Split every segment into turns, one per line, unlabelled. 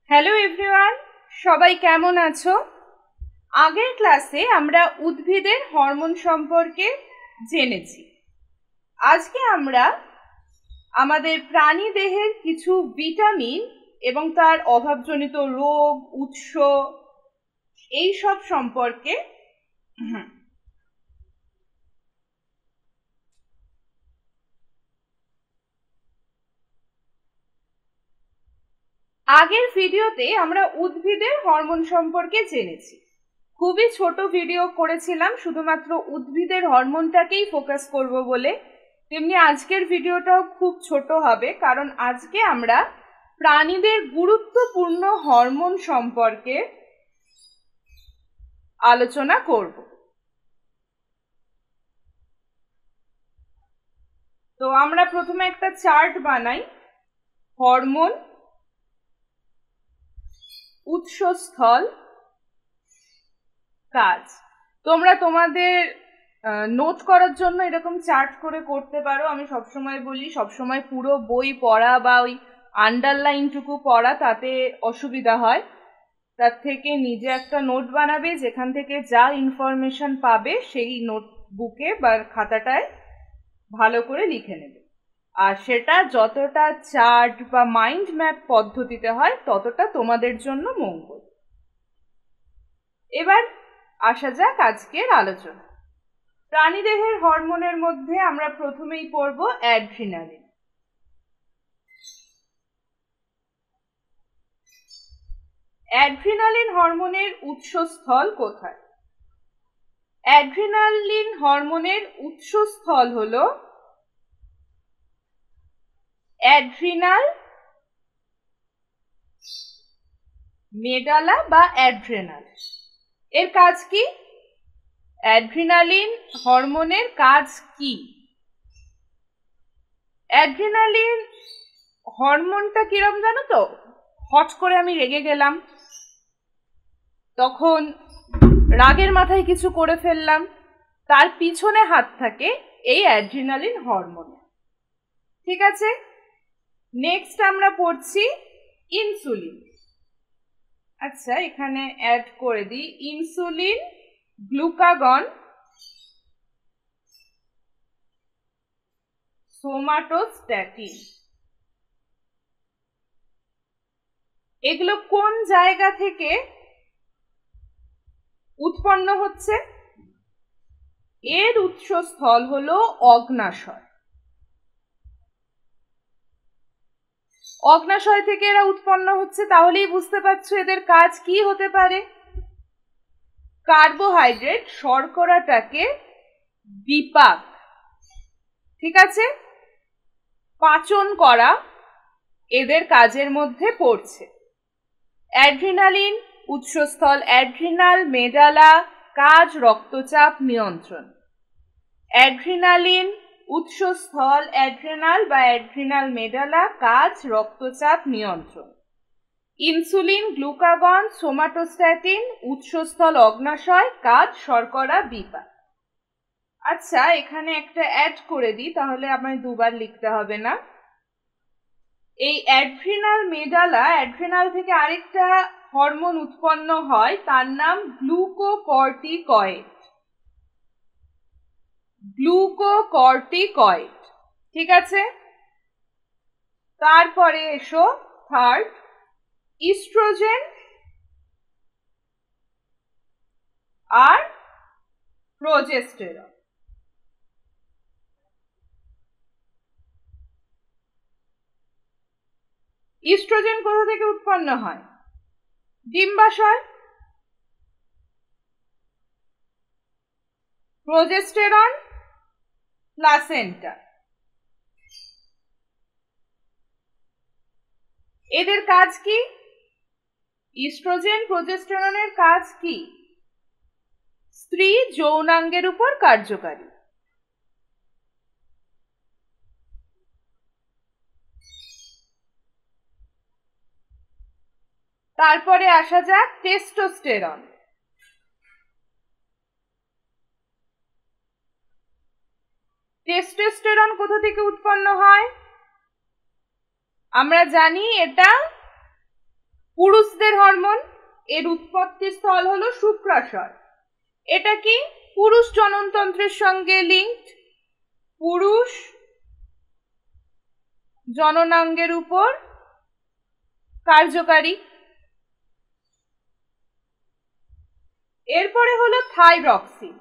Hello everyone, সবাই কেমন আছো? আগের ক্লাসে আমরা উদ্ভিদের হরমোন সম্পর্কে জেনেছি। আজকে আমরা আমাদের প্রাণী দেহের কিছু ভিটামিন এবং তার অভাবজনিত রোগ, উৎস এই সব সম্পর্কে আগের ভিডিওতে আমরা উদ্ভিদের হরমোন সম্পর্কে জেনেছি। খুবই ছোট ভিডিও করেছিলাম শুধুমাত্র উদ্ভিদের হরমোনটাকেই ফোকাস করব বলে। তেমনি আজকের ভিডিওটাও খুব ছোট হবে, কারণ আজকে আমরা প্রাণীদের গুরুত্বপূর্ণ হরমোন সম্পর্কে আলোচনা করব। তো আমরা প্রথমে একটা চার্ট বানাই। হরমোন, উৎসস্থল, কাজ। তোমরা তোমাদের নোট করার জন্য এরকম চার্ট করে করতে পারো। আমি সবসময় বলি, সবসময় পুরো বই পড়া বা ওই আন্ডারলাইনটুকু পড়া তাতে অসুবিধা হয়। তার থেকে নিজে একটা নোট বানাবে, যেখান থেকে যা ইনফরমেশন পাবে সেই নোটবুকে বা খাতাটায় ভালো করে লিখে নেবে। আর সেটা যতটা চার্ট বা মাইন্ড ম্যাপ পদ্ধতিতে হয় ততটা তোমাদের জন্য মঙ্গল। এবার আসা যাক আজকের আলোচনা। প্রাণীদেহের হরমোনের মধ্যে আমরা প্রথমেই পড়ব অ্যাড্রিনালিন। অ্যাড্রিনালিন হরমোনের উৎসস্থল কোথায়? অ্যাড্রিনালিন হরমোনের উৎসস্থল হলো অ্যাড্রিনাল মেডালা বা অ্যাড্রেনাল। এর কাজ কি? অ্যাড্রিনালিন হরমোনের কাজ কি? অ্যাড্রিনালিন হরমোনটা কিরম জানো তো? হট করে আমি রেগে গেলাম, তখন রাগের মাথায় কিছু করে ফেললাম, তার পিছনে হাত থাকে এই অ্যাড্রিনালিন হরমোন। ঠিক আছে, নেক্সট আমরা পড়ছি ইনসুলিন। আচ্ছা, এখানে অ্যাড করে দিই ইনসুলিন, গ্লুকাগন, সোমাটোস্ট্যাটিন। এগুলো কোন জায়গা থেকে উৎপন্ন হচ্ছে? এর উৎসস্থল হলো অগ্নাশয়। অগ্নাশয় থেকে এরা উৎপন্ন হচ্ছে, তাহলেই বুঝতে পারছো এদের কাজ কি হতে পারে। কার্বোহাইড্রেট, শর্করাটাকে বিপাক, ঠিক আছে, পাচন করা এদের কাজের মধ্যে পড়ছে। অ্যাড্রিনালিন উৎসস্থল অ্যাড্রিনাল মেডালা, কাজ রক্তচাপ নিয়ন্ত্রণ। অ্যাড্রিনালিন উৎসস্থল অ্যাড্রেনাল বা অ্যাড্রিনাল মেডালা, কাজ রক্তচাপ নিয়ন্ত্রণ। ইনসুলিন, গ্লুকাগন, সোমাটোস্ট্যাটিন উৎসস্থল অগ্নাশয়, কাজ শর্করা বিপাক। আচ্ছা, এখানে একটা অ্যাড করে দিই, তাহলে আমায় দুবার লিখতে হবে না। এই অ্যাড্রিনাল মেডালা, অ্যাড্রিনাল থেকে আরেকটা হরমোন উৎপন্ন হয়, তার নাম গ্লুকোকর্টিকয়েড। গ্লুকোকর্টিকয়েড, ঠিক আছে। তারপরে এসো থার্ড, ইস্ট্রোজেন আর প্রোজেস্টেরন। ইস্ট্রোজেন কোথা থেকে উৎপন্ন হয়? ডিম্বাশয়। Progesterone placenta. এদের কাজ কি? ইস্ট্রোজেন প্রোজেস্টেরনের কাজ কি? স্ত্রী যৌনাঙ্গের উপর কার্যকারী। তারপরে আসা যাক টেস্টোস্টেরন। টেস্টোস্টেরন কোথা থেকে উৎপন্ন হয়? আমরা জানি এটা পুরুষদের হরমোন, এর উৎপত্তি স্থল হলো শুক্রাশয়। এটা কি পুরুষ জননতন্ত্রের সঙ্গে লিঙ্কড, পুরুষ জননাঙ্গের উপর কার্যকারী। এরপরে হলো থাইরক্সিন।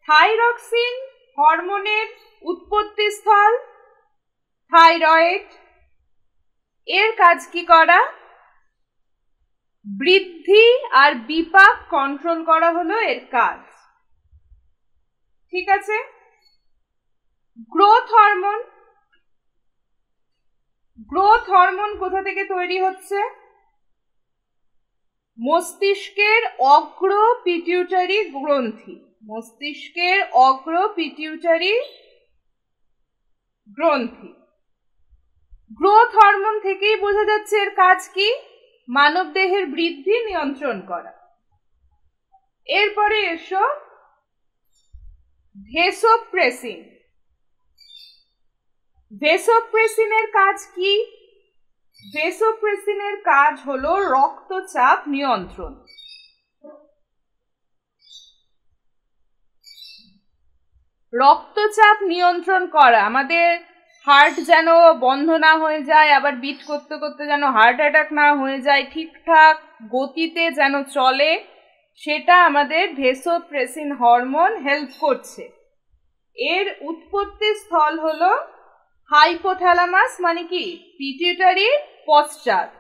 থাইরক্সিন হরমোনের উৎপত্তি স্থল থাইরয়েড। এর কাজ কি করা? বৃদ্ধি আর বিপাক কন্ট্রোল করা হলো এর কাজ। ঠিক আছে। Growth hormone. গ্রোথ হরমোন কোথা থেকে তৈরি হচ্ছে? মস্তিষ্কের অগ্র পিটিউটারি গ্রন্থি। মস্তিষ্কের অগ্র পিটিউটারি গ্রন্থি। গ্রোথ হরমোন থেকেই বোঝা যাচ্ছে এর কাজ কি? মানবদেহের বৃদ্ধি নিয়ন্ত্রণ করা। এরপরে এসো ভেসোপ্রেসিন। ভেসোপ্রেসিনের কাজ কি? ভেসোপ্রেসিনের কাজ হলো রক্তচাপ নিয়ন্ত্রণ। রক্তচাপ নিয়ন্ত্রণ করা, আমাদের হার্ট যেন বন্ধ না হয়ে যায়, আবার বিট করতে করতে যেন হার্ট অ্যাটাক না হয়ে যায়, ঠিকঠাক গতিতে যেন চলে, সেটা আমাদের ভেসোপ্রেসিন হরমোন হেল্প করছে। এর উৎপত্তি স্থল হলো হাইপোথ্যালামাস, মানে কি পিটুইটারির পশ্চাৎ।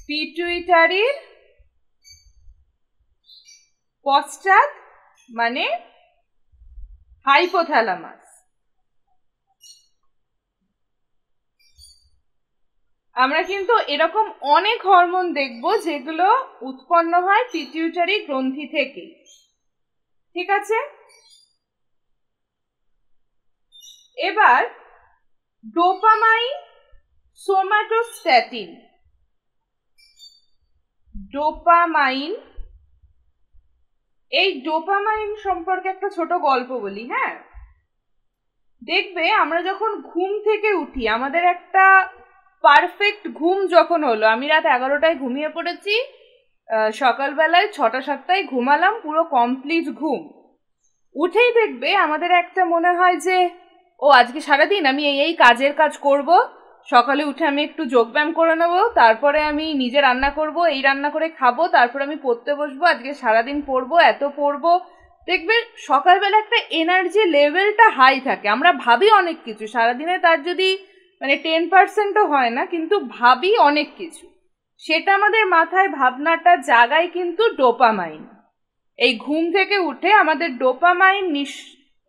পিটুইটারির পশ্চাৎ মানে হাইপোথ্যালামাস। আমরা কিন্তু এরকম অনেক হরমোন দেখব যেগুলো উৎপন্ন হয় পিটুইটারি গ্রন্থি থেকে। ঠিক আছে। এবার ডোপামাইন, সোমাটোস্ট্যাটিন। ডোপামাইন, এই ডোপামাইন সম্পর্কে একটা ছোট গল্প বলি। হ্যাঁ, দেখবে আমরা যখন ঘুম থেকে উঠি, আমাদের একটা পারফেক্ট ঘুম যখন হলো, আমি রাত 11টায় ঘুমিয়ে পড়েছি, সকালবেলায় 6টা-7টায় ঘুমালাম, পুরো কমপ্লিট ঘুম। উঠেই দেখবে আমাদের একটা মনে হয় যে ও আজকে সারাদিন আমি এই কাজের কাজ করব, সকালে উঠে আমি একটু যোগব্যায়াম করে নেব, তারপরে আমি নিজে রান্না করব, এই রান্না করে খাবো, তারপরে আমি পড়তে বসবো, আজকে সারাদিন পড়বো, এত পড়বো। দেখবে সকালবেলা একটা এনার্জি লেভেলটা হাই থাকে, আমরা ভাবি অনেক কিছু, সারাদিনে তার যদি মানে 10%ও হয় না, কিন্তু ভাবি অনেক কিছু। সেটা আমাদের মাথায় ভাবনাটা জাগায় কিন্তু ডোপামাইন। এই ঘুম থেকে উঠে আমাদের ডোপামাইন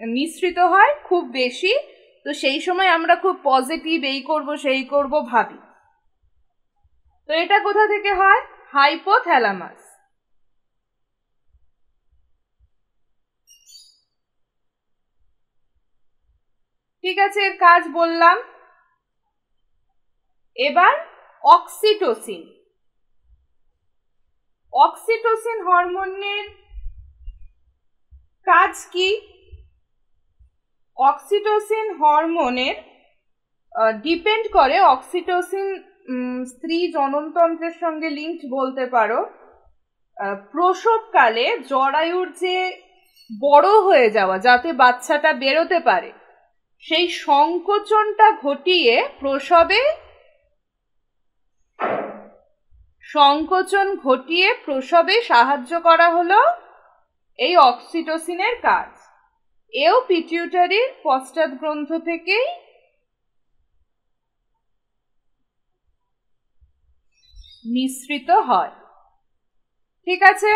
নিঃসৃত হয় খুব বেশি, তো সেই সময় আমরা খুব পজিটিভ, এই করব সেই করব ভাবি। তো এটা কোথা থেকে হয়? হাইপোথ্যালামাস। ঠিক আছে, এর কাজ বললাম। এবার অক্সিটোসিন। অক্সিটোসিন হরমোনের কাজ কি? অক্সিটোসিন হরমোনের ডিপেন্ড করে, অক্সিটোসিন স্ত্রী জননতন্ত্রের সঙ্গে লিঙ্কড বলতে পারো। প্রসবকালে জরায়ুর যে বড় হয়ে যাওয়া, যাতে বাচ্চাটা বেরোতে পারে, সেই সংকোচনটা ঘটিয়ে প্রসবে সাহায্য করা হলো এই অক্সিটোসিনের কাজ। এও পিটিউটারির পশ্চাৎ গ্রন্থ থেকেই নিঃসৃত হয়। ঠিক আছে।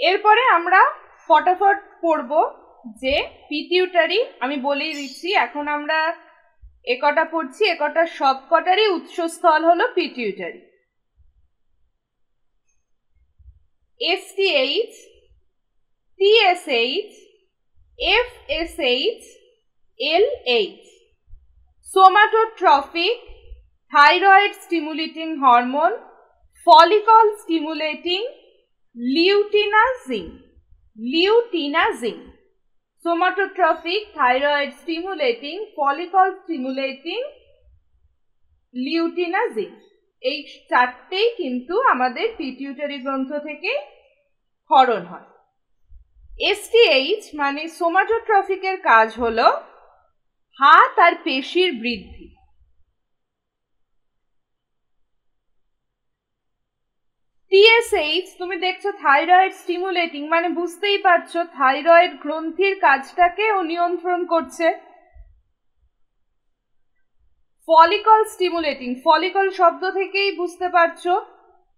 এরপরে আমরা ফটাফট পড়ব যে পিটিউটারি, আমি বলেই দিচ্ছি, এখন আমরা একটা পড়ছি, একটা সবকটারই উৎসস্থল হলো pituitary. STH, TSH, FSH, LH, somatotrophic, thyroid stimulating hormone, follicle stimulating, luteinizing, luteinizing, somatotrophic, thyroid stimulating, follicle stimulating, luteinizing, এই চারটেই কিন্তু আমাদের পিটিউটারি গ্রন্থ থেকে ক্ষরণ হয়। এসটিএইচ মানে সোমাটোট্রফিকের কাজ হলো হাত আর পেশির বৃদ্ধি। টিএসএইচ তুমি দেখছো থাইরয়েড স্টিমুলেটিং, মানে বুঝতেই পারছো থাইরয়েড গ্রন্থির কাজটাকে ও নিয়ন্ত্রণ করছে। ফলিকল স্টিমুলেটিং, ফলিকল শব্দ থেকেই বুঝতে পারছো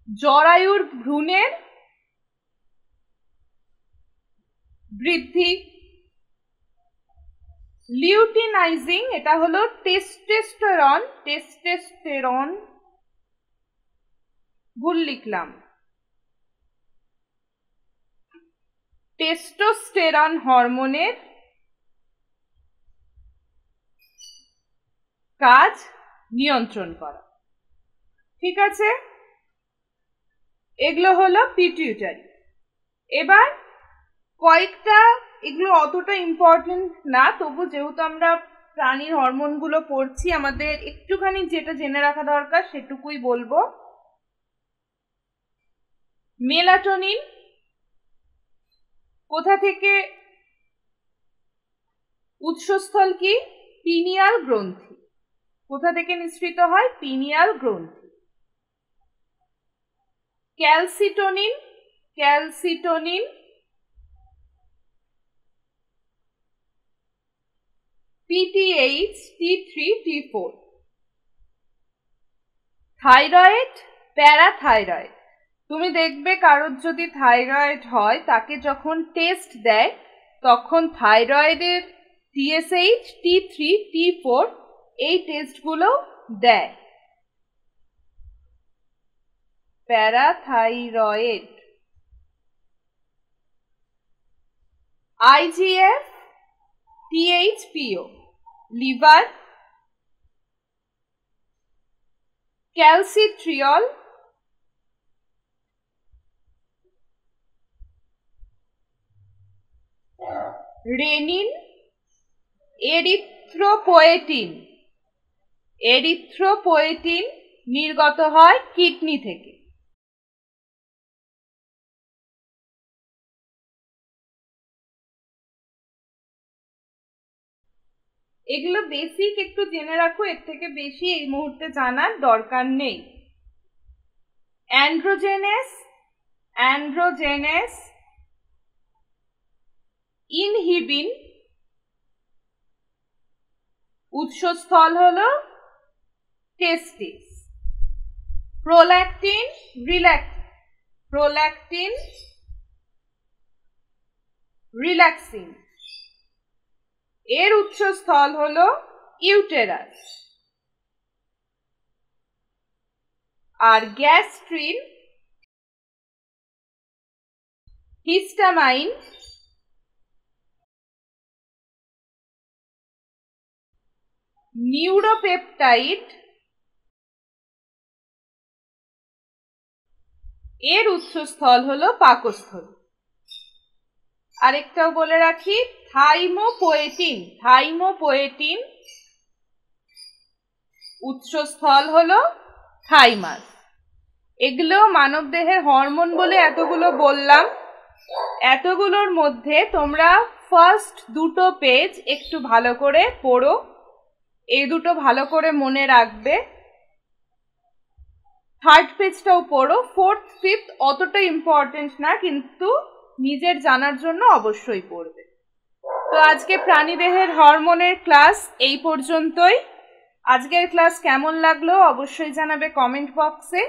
জরায়ুর ভ্রূণের বৃদ্ধি। লিউটিনাইজিং এটা হলো টেস্টোস্টেরন, টেস্টোস্টেরন ভুল লিখলাম, টেস্টোস্টেরন হরমোনের কাজ নিয়ন্ত্রণ করা। ঠিক আছে, এগুলো হলো পিটিউটারি। এবার কয়েকটা, এগুলো অতটা ইম্পর্টেন্ট না, তবু যেহেতু আমরা প্রাণীর হরমোনগুলো পড়ছি আমাদের একটুখানি যেটা জেনে রাখা দরকার সেটুকুই বলবো। মেলাটোনিন কোথা থেকে, উৎসস্থল কি? পিনিয়াল গ্রন্থি। কোথা থেকে নিঃসৃত হয়? পিনিয়াল গ্রন্থি। Calcitonin, calcitonin PTH, T3, T4। Thyroid, parathyroid, তুমি দেখবে কারোর যদি থাইরয়েড হয় তাকে যখন টেস্ট দেয় তখন থাইরয়েডের TSH, T3, T4 এই টেস্টগুলো দেয়। Parathyroid. IGF, THPO, liver. ক্যালসিট্রিয়ল, renin, erythropoietin, erythropoietin নির্গত হয় কিডনি থেকে। এগুলো বেসিক একটু জেনে রাখো, এর থেকে বেশি এই মুহূর্তে জানার দরকার নেই। অ্যান্ড্রোজেনেস, অ্যান্ড্রোজেনেস ইনহিবিন উৎসস্থল হলো টেস্টিস। প্রোল্যাকটিন, প্রোল্যাকটিন রিল্যাক্সিন এর উৎসস্থল হলো ইউটেরাস। আর গ্যাস্ট্রিন, হিস্টামাইন নিউরোপেপটাইড এর উৎসস্থল হলো পাকস্থলী। আরেকটাও বলে রাখি, থাইমোপোয়েটিন, থাইমোপোয়েটিন উৎসস্থল হলো থাইমাস। এগুলো মানবদেহের হরমোন বলে এতগুলো বললাম। এতগুলোর মধ্যে তোমরা ফার্স্ট দুটো পেজ একটু ভালো করে পড়ো, এই দুটো ভালো করে মনে রাখবে। থার্ড পেজটাও পড়ো। ফোর্থ ফিফথ অতটা ইম্পর্টেন্ট না, কিন্তু নিজের জানার জন্য অবশ্যই পড়বে। তো আজকে প্রাণীদেহের হরমোনের ক্লাস এই পর্যন্তই। আজকের ক্লাস কেমন লাগলো অবশ্যই জানাবে কমেন্ট বক্সে।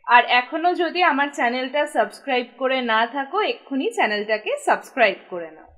আর এখনো যদি আমার চ্যানেলটা সাবস্ক্রাইব করে না থাকো এক্ষুনি চ্যানেলটাকে সাবস্ক্রাইব করে নাও।